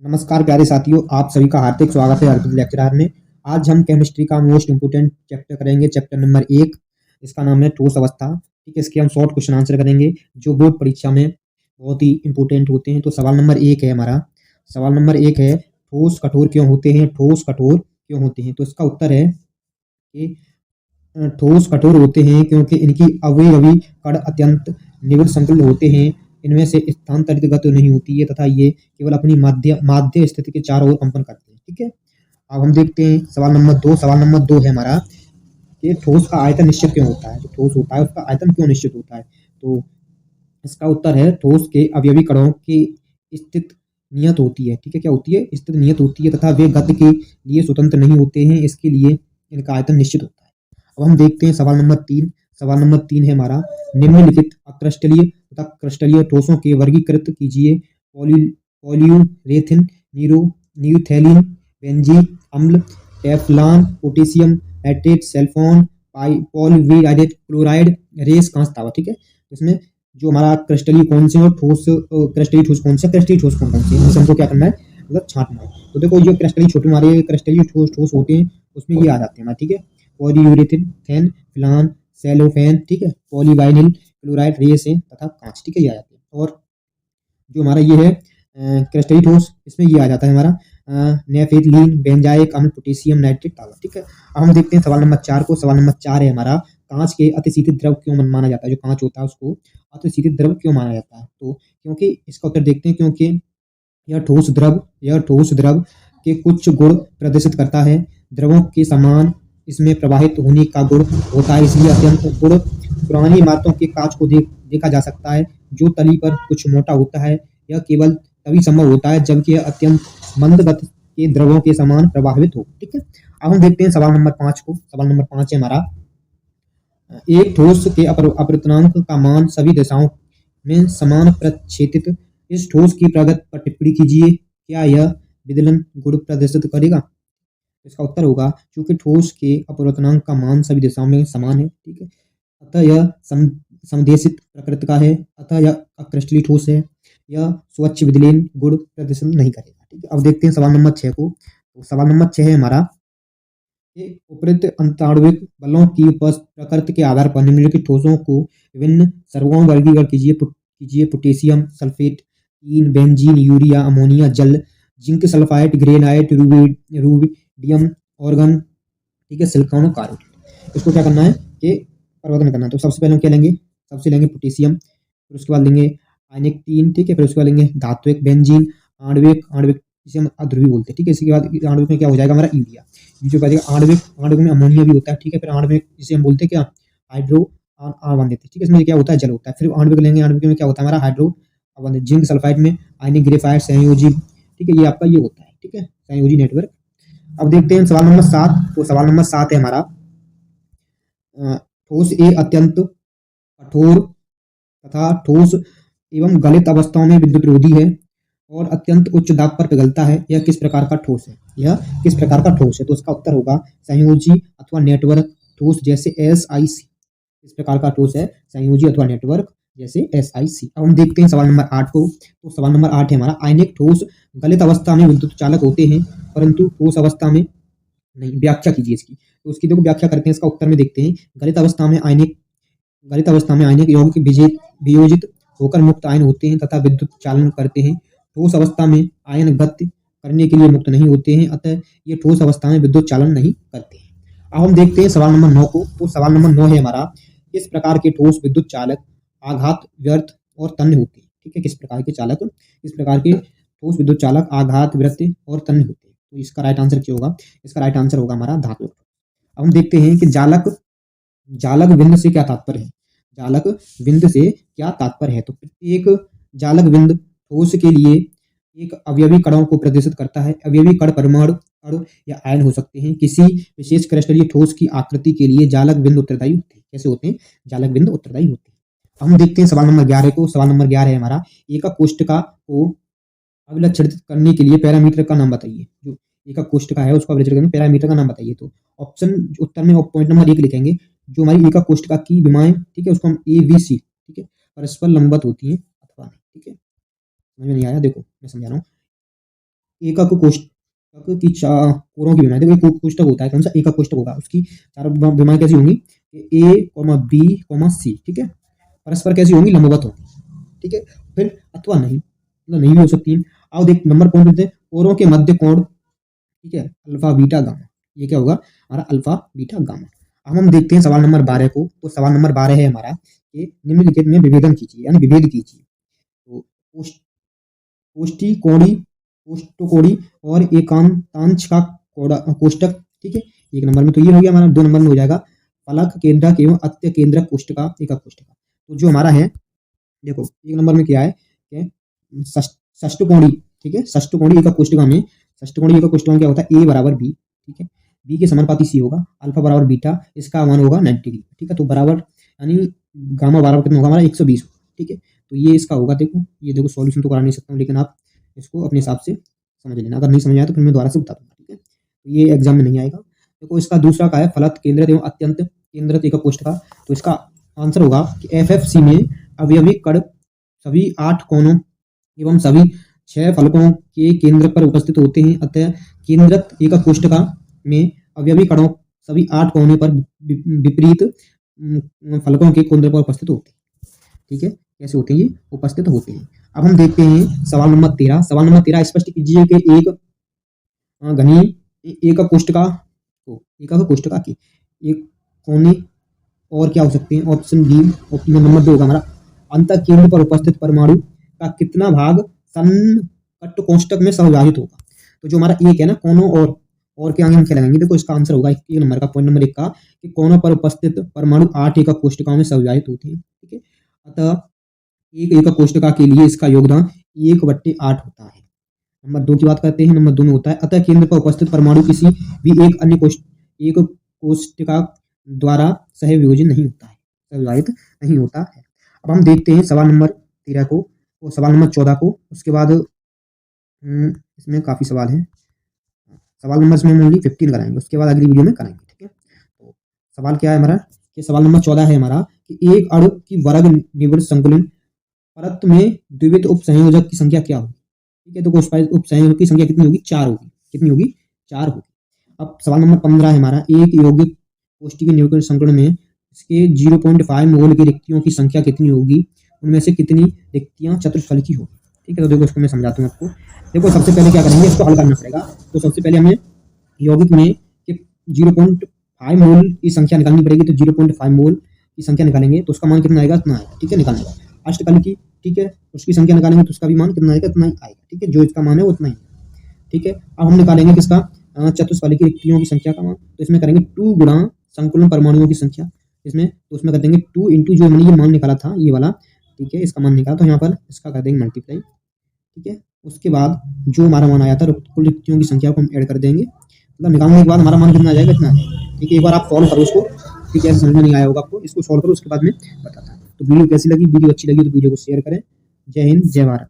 नमस्कार प्यारे साथियों, आप सभी का हार्दिक स्वागत है अर्पित लेक्चरर में। आज हम केमिस्ट्री का मोस्ट इंपोर्टेंट चैप्टर करेंगे, चैप्टर नंबर 1। इसका नाम है ठोस अवस्था। ठीक है, इसके हम शॉर्ट क्वेश्चन आंसर करेंगे जो बोर्ड परीक्षा में बहुत ही इंपोर्टेंट होते हैं। तो सवाल नंबर 1 है हमारा। सवाल नंबर 1 है, ठोस कठोर क्यों होते हैं? ठोस कठोर क्यों होते हैं? तो इसका उत्तर है कि ठोस कठोर होते हैं क्योंकि इनकी अवयवी कण अत्यंत निविड़ संकुल होते हैं। इनमें से स्थानांतरित गति नहीं होती है तथा ये केवल अपनी माध्य माध्य स्थिति के चारों ओर कंपन करते हैं। ठीक है, अब हम देखते हैं सवाल नंबर 2। सवाल नंबर 2 है हमारा कि ठोस का आयतन निश्चित क्यों होता है? जो ठोस होता है उसका आयतन क्यों निश्चित होता है? तो इसका उत्तर है, ठोस के अवयवी कणों की स्थित नियत होती है। ठीक है, क्या होती है? स्थित नियत होती है तथा वे गति के लिए स्वतंत्र नहीं होते हैं, इसके लिए इनका आयतन निश्चित होता है। अब हम देखते हैं सवाल नंबर 3। सवाल नंबर 3 है हमारा, निम्नलिखित अक्रिस्टलीय तथा क्रिस्टलीय ठोसों के वर्गीकृत कीजिए। पॉलीयूरेथिन, न्यूथैलीन, बेंजीन अम्ल, teflon, potassium nitrate, cellophane, polyvinyl chloride, रेस कांच तांबा। ठीक है, तो इसमें जो हमारा क्रिस्टलीय कौन से और ठोस क्रिस्टलीय ठोस कौन सा, क्रिस्टलीय ठोस कौन से, इसे हमको क्या करना है, मतलब छांटना है। तो देखो, जो क्रिस्टलीय छोटे हमारे क्रिस्टलीय ठोस होते हैं उसमें ये आ जाते हैं हमारे। ठीक है, पॉलीयूरेथिन, फैन, फिलान, सेलोफेन, ठीक है, पॉलीवाइनिल क्लोराइड, रेसे तथा कांच। ठीक है, ये आ जाते हैं। और जो हमारा ये है क्रिस्टलीय ठोस, इसमें ये आ जाता है हमारा नेफेथलीन, बेंजाइक अम्ल, पोटेशियम नाइट्रेट तांबा। ठीक है, अब हम देखते हैं सवाल नंबर 4 को। सवाल नंबर 4 है हमारा, कांच के अतिशीतित द्रव क्यों माना जाता है? जो कांच होता है उसको अतिशीतित द्रव क्यों माना जाता है? तो क्योंकि इसका उत्तर देखते हैं, क्योंकि यह ठोस द्रव के कुछ गुण प्रदर्शित करता है। द्रवों के समान इसमें प्रवाहित होने का गुण होता है, इसलिए अत्यंत गुण पुरानी इमारतों के कांच को देखा जा सकता है जो तली पर कुछ मोटा होता है। यह केवल तभी संभव होता है जबकि यह अत्यंत मंद गति के द्रवों के समान प्रभावित हो। ठीक है, अब हम देखते हैं सवाल नंबर 5 को। सवाल नंबर 5 है हमारा, एक ठोस के अपवर्तनांक का मान सभी दिशाओं में समान प्रक्षेपित इस ठोस की प्रगति पर टिप्पणी कीजिए। क्या यह विदलन गुण प्रदर्शित करेगा? इसका उत्तर होगा, क्योंकि ठोस के अपवर्तनांक का मान सभी दिशाओं में समान है। ठीक है, अतः यह समदेशित प्रकृति का है, अतः यह अक्रिस्टलीय ठोस है। यह स्वच्छ विदलन गुण प्रदर्शन नहीं करेगा। ठीक है, अब देखते हैं सवाल नंबर 6 को। तो सवाल नंबर 6 है हमारा, उपरोक्त अंतराण्विक बलों की प्रकृति के आधार पर निम्नलिखित ठोसों को विभिन्न सर्गों में वर्गीकृत कीजिए। Potassium sulphate, tin, benzene, urea, ammonia, जल, zinc sulphide, granite, rubidium, argon, ठीक है, सिलिकॉन और कार्बोनेट। इसको क्या करना है कि परिवर्तन करना है। तो सबसे पहले हम क्या लेंगे? सबसे लेंगे पोटेशियम, फिर उसके बाद लेंगे आयनिक टीन, ठीक है, फिर उसके बाद लेंगे धात्विक बेंजीन, आणविक जिसे हम अध्रुवी बोलते हैं। ठीक है, इसके बाद आणविक में क्या हो जाएगा हमारा? यूरिया। जो आणविक में अमोनिया भी होता है। ठीक है, फिर आणविक जिसे हम बोलते हैं क्या? हाइड्रो अवंधित। ठीक है, इसमें क्या होता है? जल होता है। फिर आणविक लेंगे, आणविक में क्या होता है हमारा? हाइड्रो अवंधित। जिंक सल्फाइड में आयनिक ग्रेफाइट संयोजी। ठीक है, ये आपका ये होता है। ठीक है, संयोजी नेटवर्क। अब देखते हैं सवाल नंबर 7। तो सवाल नंबर 7 है हमारा, ठोस ए अत्यंत कठोर तथा ठोस एवं गलित अवस्थाओं में विद्युत रोधी है और अत्यंत उच्च दाब पर पिघलता है। यह किस प्रकार का ठोस है? यह किस प्रकार का ठोस है? तो इसका उत्तर होगा संयोजी अथवा नेटवर्क ठोस, जैसे SiC। इस प्रकार का ठोस है संयोजी अथवा नेटवर्क, जैसे SiC। अब हम देखते हैं सवाल नंबर 8 को। तो सवाल नंबर 8 है हमारा, आयनिक ठोस गलित अवस्था में विद्युत चालक होते हैं परंतु ठोस अवस्था में नहीं। व्याख्या कीजिए इसकी। तो उसकी देखो व्याख्या करते हैं। इसका उत्तर में देखते हैं, गलित अवस्था में आयनिक यौगिक वियोजित होकर मुक्त आयन होते हैं तथा विद्युत चालन करते हैं। ठोस अवस्था में आयन गति करने के लिए मुक्त नहीं होते हैं, अतः ये ठोस अवस्था में विद्युत चालन नहीं करते हैं। अब हम देखते हैं सवाल नंबर 9 को। तो सवाल नंबर 9 है हमारा, किस प्रकार के ठोस विद्युत चालक आघात, व्यर्थ और तन्य होते हैं? ठीक है, किस प्रकार के ठोस विद्युत चालक आघात, व्यर्थ और तन्य होते हैं? तो इसका राइट आंसर क्या होगा? इसका राइट आंसर होगा हमारा धातु। अब हम देखते हैं कि जालक बिंद से क्या तात्पर्य है? जालक बिंद से क्या तात्पर्य है? तो प्रत्येक जालक बिंद ठोस के लिए एक अवयवी कणों को प्रदर्शित करता है। अवयवी कण परमाणु, अणु या आयन हो सकते हैं। किसी विशेष क्रिस्टलीय ठोस की आकृति के लिए जालक बिंद उत्तरदायी होते हैं। कैसे होते हैं? जालक बिंद उत्तरदायी होते हैं। हम देखते हैं सवाल नंबर 11 को। सवाल नंबर 11 है हमारा, एकक कोष्ठिका को अभिलक्षित करने के लिए पैरामीटर का नाम बताइए। जो एकक कोष्ठिका है उसको अभिलक्षित करने पैरामीटर का नाम बताइए। तो ऑप्शन उत्तर में पॉइंट नंबर 1 लिखेंगे, जो हमारी एकक कोष्ठिका की विमाएं, ठीक है, उसको हम ABC, ठीक है, परस्पर लंबवत होती हैं अथवा नहीं। ठीक है, समझ में नहीं आया? देखो मैं समझा रहा हूँ। एकक कोष्टक की कोरों की विमाएं, देखो एक कोष्टक होता है, कौन सा, एकक कोष्टक होगा, उसकी चारों विमाएं कैसी होंगी, ए कॉमा बी कॉमा सी, ठीक है, परस्पर कैसी होंगी, लंबवत होंगी, ठीक है, फिर अथवा नहीं, मतलब नहीं भी हो सकती है। आओ देख नंबर कौन देते हैं, कोरों के मध्य कोण, ठीक है, अल्फा बीटा गामा, ये क्या होगा हमारा, अल्फा बीटा गामा। अब हम देखते हैं सवाल नंबर 12 को, तो सवाल नंबर 12 है हमारा कि निम्नलिखित में विभेदन कीजिए, यानी विभेद कीजिए। तो कोष्ठकोणी कोष्ठकोणी और एकांतांश का कोष्टक, ठीक है, एक नंबर में तो ये हो गया हमारा। 2 नंबर में हो जाएगा फलक केंद्रक एवं अत्य केंद्रक कोष्ट का एकक कोष्ट का। तो जो हमारा है देखो 1 नंबर में क्या है कि षष्ठकोणी, ठीक है, षष्ठकोणी एकक कोष्टक में, षष्ठकोणी एकक कोष्टक में क्या होता है, ए बराबर बी, ठीक है, बी के समानुपाती सी होगा, अल्फा बराबर बीटा, इसका मान होगा 90 डिग्री, ठीक है, तो बराबर यानी गामा बराबर कितना होगा हमारा 120, ठीक है, तो ये इसका होगा। देखो ये देखो सॉल्यूशन तो करा नहीं सकता हूँ, लेकिन आप इसको अपने हिसाब से समझ लेना, अगर नहीं समझ आया तो फिर मैं दोबारा से बता दूंगा, ठीक है, तो ये एग्जाम में नहीं आएगा। देखो इसका दूसरा का है फलक केंद्रित एवं अत्यंत केंद्रित एकक कोष्ट का, तो इसका आंसर होगा कि एफएफसी में अवयवी कण सभी 8 कोनों एवं सभी 6 फलकों के केंद्र पर उपस्थित होते हैं, अतः केंद्रित एकक कोष्टक में अवयवी कणों सभी 8 कोनों पर विपरीत फलकों के केंद्र पर उपस्थित होते हैं, ठीक है, कैसे होते हैं, ये उपस्थित होते हैं। अब हम देखते हैं सवाल नंबर 13। सवाल नंबर 13 स्पष्ट कीजिए कि एक घनी एकक कोष्टका को, एकक कोष्टका की एक कोने और क्या हो सकते हैं, ऑप्शन बी, ऑप्शन नंबर 2 होगा हमारा, अंत केंद्र पर उपस्थित परमाणु का कितना भाग समकक्ष कोष्टक में संविभाजित होगा। तो जो हमारा एक है ना, कोनों और के आगे हम क्या लगाएंगे, देखो इसका आंसर होगा 1 नंबर का, पॉइंट नंबर 1 का, कि कोनों पर उपस्थित परमाणु 8 एकक कोष्टकों में संविभाजित होते हैं, ठीक है, अतः एक एकक कोष्टका के लिए इसका योगदान 1/8 होता है। नंबर 2 की बात करते हैं, नंबर 2 में होता है अतः केंद्र पर उपस्थित परमाणु किसी भी एक अन्य कोष्टका द्वारा सहवियोजन नहीं होता है, सहविभाजित नहीं होता है। अब हम देखते हैं सवाल नंबर 13 को और सवाल नंबर 14 को, उसके बाद इसमें काफ़ी सवाल हैं, सवाल नंबर इसमें ओनली 15 कराएंगे, उसके बाद अगली वीडियो में कराएंगे, ठीक है। तो सवाल क्या है हमारा, कि सवाल नंबर 14 है हमारा कि एक अणु की वर्ग निविड़ संकुलन परत में द्विविध उपसंयोजक की संख्या क्या होगी, ठीक है, तो उपसंयोजक की संख्या कितनी होगी, 4 होगी, कितनी होगी, 4 होगी। अब सवाल नंबर 15 है हमारा, एक यौगिक कोष्ठी के निविड़ संकुलन में इसके 0.5 मोल की रिक्तियों की संख्या कितनी होगी, उनमें से कितनी रिक्तियां चतुष्फलकी होगी, ठीक है। तो देखो इसको मैं समझाता हूँ आपको। देखो सबसे पहले क्या करेंगे, इसको हल करना पड़ेगा। तो सबसे पहले हमें यौगिक में 0.5 मोल की संख्या निकालनी पड़ेगी, तो 0.5 मोल की संख्या निकालेंगे तो उसका मान कितना आएगा, इतना आएगा, ठीक है, निकालने का। अष्टफलकी, ठीक है, उसकी संख्या निकालेंगे तो उसका भी मान कितना आएगा, इतना ही आएगा, ठीक है, जो इसका मान है वो इतना ही, ठीक है। अब हम निकालेंगे किसका, चतुष्फलकी रिक्तियों की संख्या का मान, तो इसमें करेंगे 2 गुणा संकुलन परमाणुओं की संख्या, इसमें तो उसमें कर देंगे 2 इंटू जो हमने ये मान निकाला था ये वाला, ठीक है, इसका मान निकाला, तो यहाँ पर इसका कर देंगे मल्टीप्लाई, ठीक है। उसके बाद जो हमारा मान आया था कुल रिक्तियों की संख्या को हम ऐड कर देंगे, मतलब निकालने के बाद हमारा मान कितना आ जाएगा, इतना आ जाएगा, ठीक है। एक बार आप सॉल्व करो इसको, ठीक है, समझ में नहीं आया होगा आपको, इसको सॉल्व करो, उसके बाद में बताता हूँ। तो वीडियो कैसी लगी, वीडियो अच्छी लगी तो वीडियो को शेयर करें। जय हिंद, जय भारत।